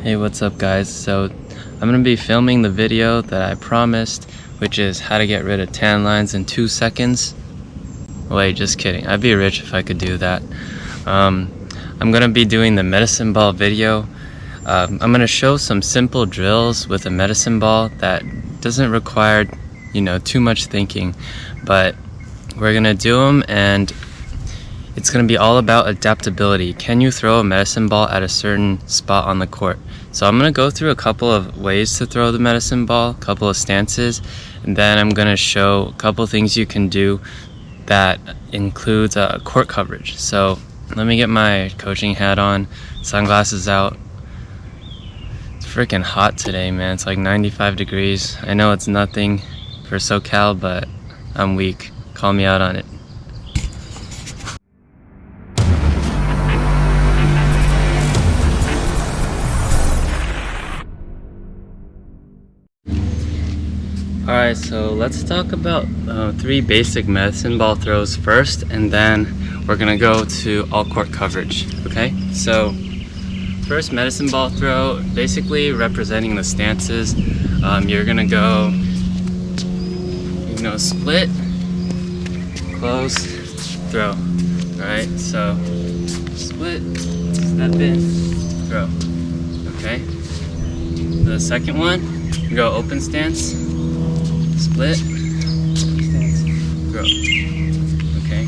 Hey, what's up guys? So I'm gonna be filming the video that I promised, which is how to get rid of tan lines in 2 seconds. Wait, just kidding. I'd be rich if I could do that. I'm gonna be doing the medicine ball video. I'm gonna show some simple drills with a medicine ball that doesn't require, too much thinking, but we're gonna do them, and it's going to be all about adaptability. Can you throw a medicine ball at a certain spot on the court? So I'm going to go through a couple of ways to throw the medicine ball, a couple of stances, and then I'm going to show a couple things you can do that includes court coverage. So let me get my coaching hat on, sunglasses out. It's freaking hot today, man. It's like 95 degrees. I know it's nothing for SoCal, but I'm weak. Call me out on it. Alright, so let's talk about 3 basic medicine ball throws first, and then we're gonna go to all court coverage. Okay, so first medicine ball throw, basically representing the stances. You're gonna go, split, close, throw. Alright, so split, step in, throw. Okay, the second one, you go open stance, split, stance, throw. Okay.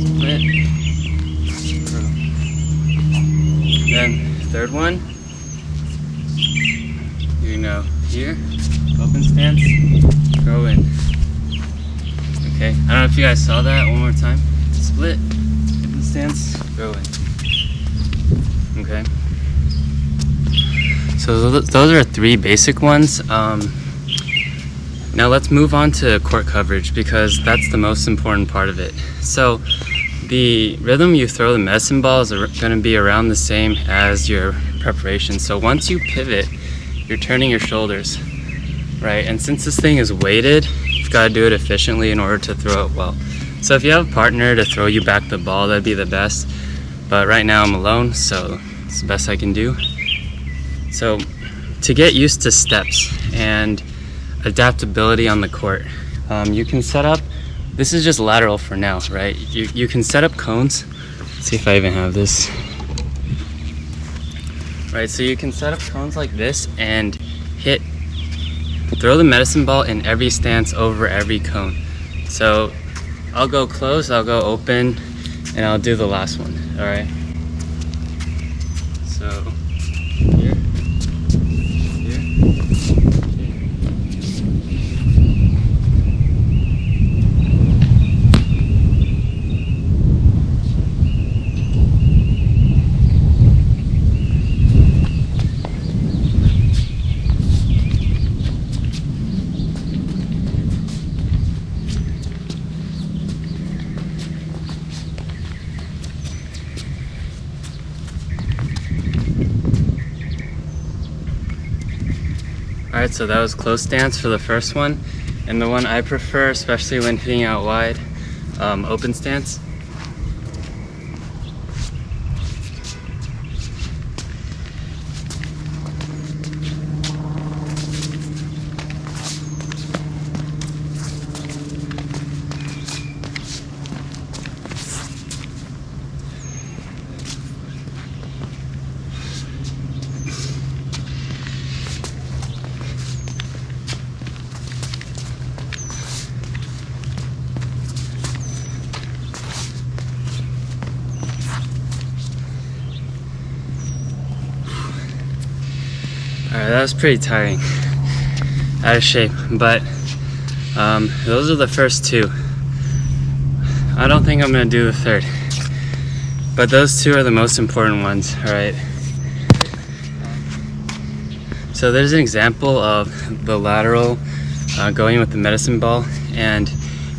Split, throw. Then third one, here, open stance, throw in. Okay. I don't know if you guys saw that. One more time. Split, open stance, throw in. Okay. So those are 3 basic ones. Now let's move on to court coverage, because that's the most important part of it. So the rhythm you throw the medicine ball is going to be around the same as your preparation. So once you pivot, you're turning your shoulders, right? And since this thing is weighted, you've got to do it efficiently in order to throw it well. So if you have a partner to throw you back the ball, that'd be the best. But right now I'm alone, so it's the best I can do. So to get used to steps and adaptability on the court, you can set up, this is just lateral for now, right? You can set up cones. Let's see if I even have this. Right, so you can set up cones like this and throw the medicine ball in every stance over every cone. So I'll go close, I'll go open, and I'll do the last one. All right, so here, here. Alright, so that was close stance for the first one, and the one I prefer, especially when hitting out wide, open stance. Alright, that was pretty tiring, out of shape, but those are the first 2. I don't think I'm going to do the third, but those 2 are the most important ones. Alright, so there's an example of the lateral going with the medicine ball, and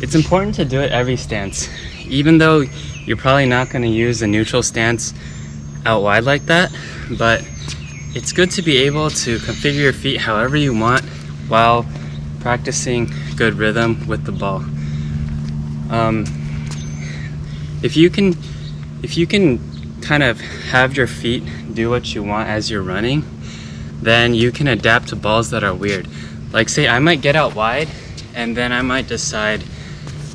it's important to do it every stance, even though you're probably not going to use the neutral stance out wide like that, but it's good to be able to configure your feet however you want while practicing good rhythm with the ball. If you can kind of have your feet do what you want as you're running, then you can adapt to balls that are weird. Like say I might get out wide and then I might decide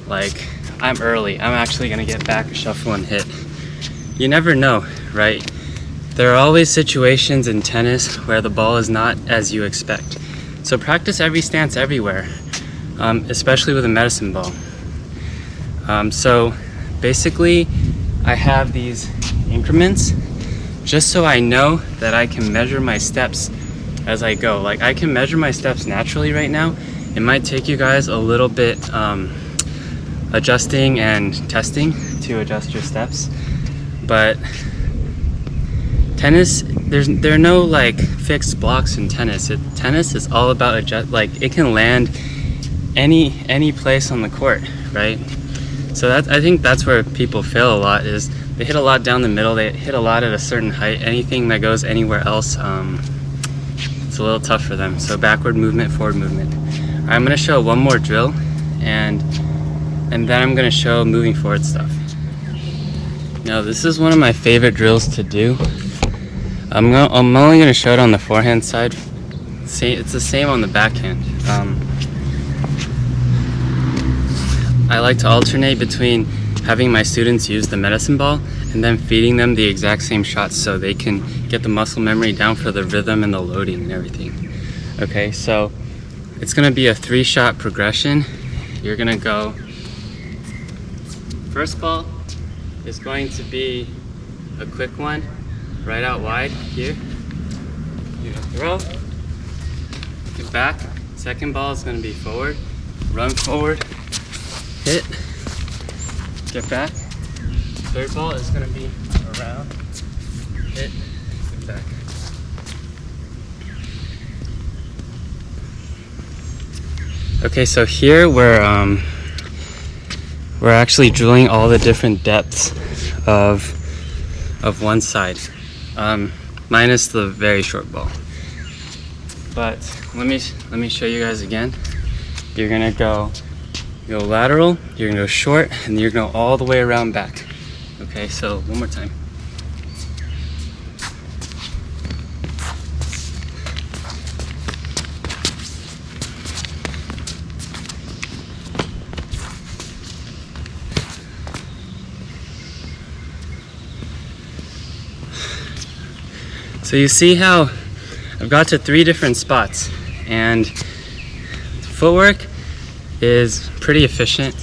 like I'm early, I'm actually gonna get back, shuffle and hit. You never know, right? There are always situations in tennis where the ball is not as you expect. So practice every stance everywhere, especially with a medicine ball. So basically I have these increments just so I know that I can measure my steps as I go. Like I can measure my steps naturally right now. It might take you guys a little bit adjusting and testing to adjust your steps, but tennis, there are no like fixed blocks in tennis. Tennis is all about like it can land any place on the court, right? So I think that's where people fail a lot, is they hit a lot down the middle, they hit a lot at a certain height. Anything that goes anywhere else, it's a little tough for them. So backward movement, forward movement. I'm gonna show one more drill, and then I'm gonna show moving forward stuff. Now this is one of my favorite drills to do. I'm only gonna show it on the forehand side. It's the same on the backhand. I like to alternate between having my students use the medicine ball and then feeding them the exact same shots so they can get the muscle memory down for the rhythm and the loading and everything. Okay, so it's gonna be a 3-shot progression. You're gonna go, first ball is going to be a quick one, right out wide here. You're gonna throw, get back. Second ball is gonna be forward, run forward, hit, get back. Third ball is gonna be around, hit, get back. Okay, so here we're actually drilling all the different depths of one side, minus the very short ball. But let me show you guys again. You're gonna go lateral, you're gonna go short, and you're gonna go all the way around back. Okay, so one more time. So you see how I've got to 3 different spots, and footwork is pretty efficient.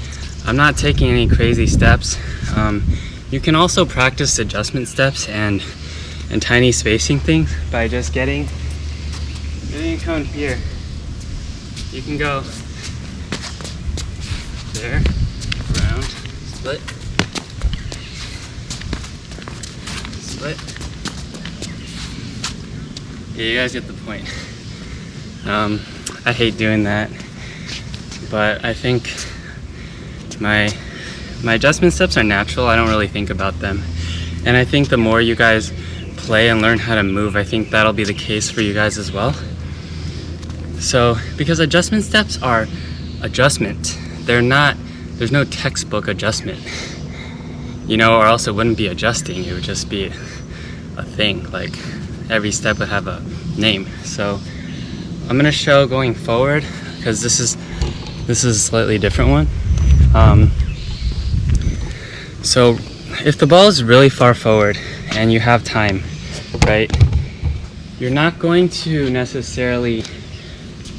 I'm not taking any crazy steps. You can also practice adjustment steps and tiny spacing things by just getting coming here. You can go there, around, split, split. Yeah, you guys get the point. I hate doing that, but I think my adjustment steps are natural. I don't really think about them, and I think the more you guys play and learn how to move, I think that'll be the case for you guys as well. So because adjustment steps are adjustment, there's no textbook adjustment, you know, or else it wouldn't be adjusting, it would just be a thing. Like every step would have a name. So I'm gonna show going forward, because this is a slightly different one. So if the ball is really far forward and you have time, right, you're not going to necessarily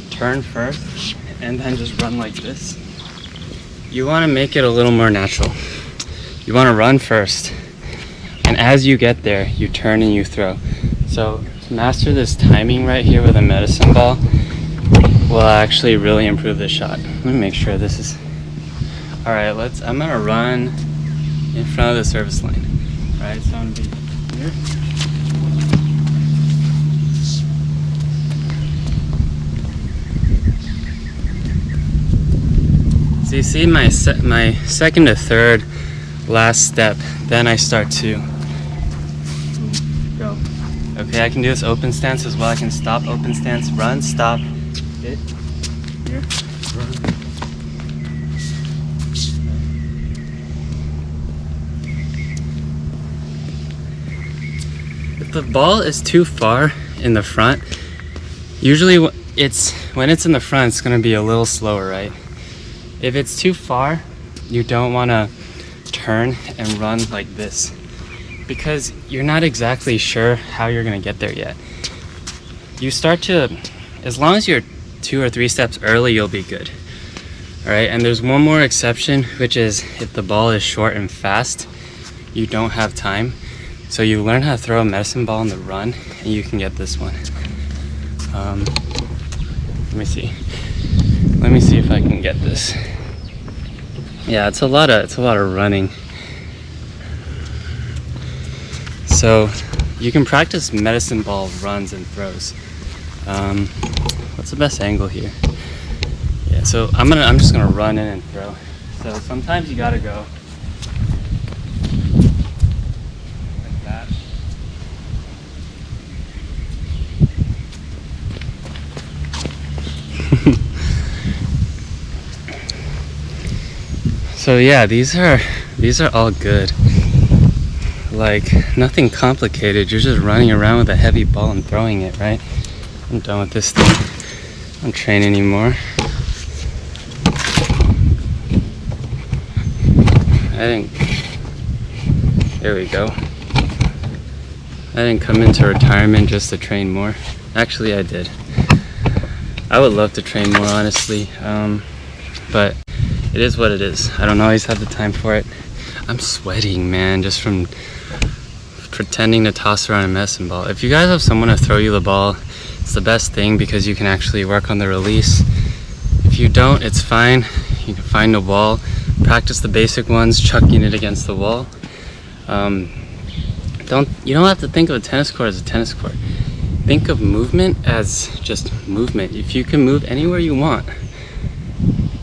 turn first and then just run like this. You want to make it a little more natural. You want to run first, and as you get there, you turn and you throw. So to master this timing right here with a medicine ball will actually really improve the shot. Let me make sure this is all right. I'm gonna run in front of the service line. All right, so I'm gonna be here. So you see my second to third last step, then I start to go. Okay, I can do this open stance as well. I can stop, open stance, run, stop, hit, here, run. the ball is too far in the front, usually when it's in the front, it's going to be a little slower, right? If it's too far, you don't want to turn and run like this, because you're not exactly sure how you're going to get there yet. You start to, as long as you're 2 or 3 steps early, you'll be good. All right, and there's one more exception, which is if the ball is short and fast, you don't have time. So you learn how to throw a medicine ball on the run, and you can get this one. Let me see. Let me see if I can get this. Yeah, it's a lot of running. So you can practice medicine ball runs and throws. What's the best angle here? Yeah, so I'm just gonna run in and throw. So sometimes you gotta go like that. So yeah, these are all good. Like, nothing complicated. You're just running around with a heavy ball and throwing it, right? I'm done with this thing. I don't train anymore. There we go. I didn't come into retirement just to train more. Actually, I did. I would love to train more, honestly. But it is what it is. I don't always have the time for it. I'm sweating, man, just from pretending to toss around a medicine ball. If you guys have someone to throw you the ball, it's the best thing because you can actually work on the release. If you don't, it's fine. You can find a wall, practice the basic ones, chucking it against the wall. You don't have to think of a tennis court as a tennis court. Think of movement as just movement. If you can move anywhere you want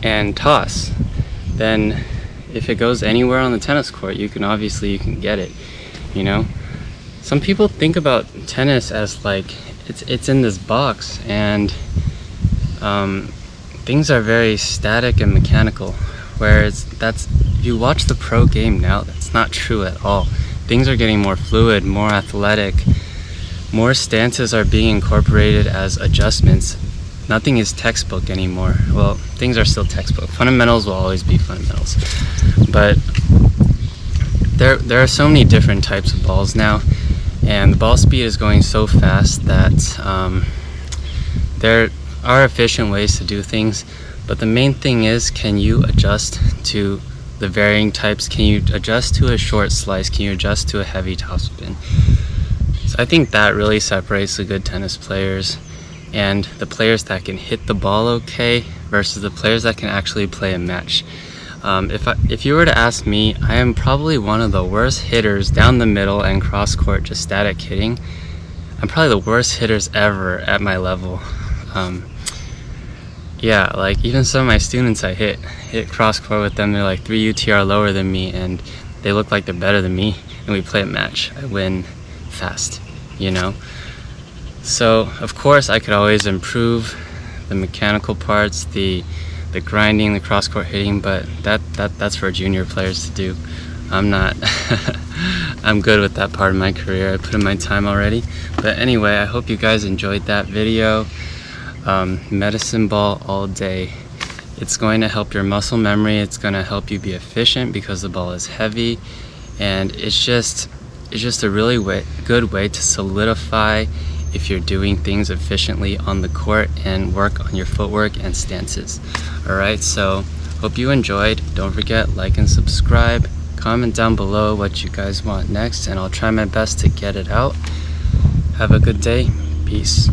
and toss, then if it goes anywhere on the tennis court, you can get it, you know? Some people think about tennis as like it's in this box, and things are very static and mechanical, whereas if you watch the pro game now, that's not true at all. Things are getting more fluid, more athletic, more stances are being incorporated as adjustments. Nothing is textbook anymore. Well, things are still textbook. Fundamentals will always be fundamentals. But there are so many different types of balls now, and the ball speed is going so fast that there are efficient ways to do things. But the main thing is, can you adjust to the varying types? Can you adjust to a short slice? Can you adjust to a heavy topspin? So I think that really separates the good tennis players and the players that can hit the ball okay versus the players that can actually play a match. If you were to ask me, I am probably one of the worst hitters down the middle and cross court, just static hitting. I'm probably the worst hitters ever at my level. Yeah, like even some of my students I hit cross court with them, they're like 3 UTR lower than me, and they look like they're better than me, and we play a match. I win fast, you know? So of course I could always improve the mechanical parts, the grinding, the cross court hitting, but that's for junior players to do. I'm not I'm good with that part of my career. I put in my time already. But anyway, I hope you guys enjoyed that video. Medicine ball all day. It's going to help your muscle memory. It's going to help you be efficient because the ball is heavy, and it's just a really good way to solidify if you're doing things efficiently on the court and work on your footwork and stances. Alright, so hope you enjoyed. Don't forget, like and subscribe. Comment down below what you guys want next, and I'll try my best to get it out. Have a good day. Peace.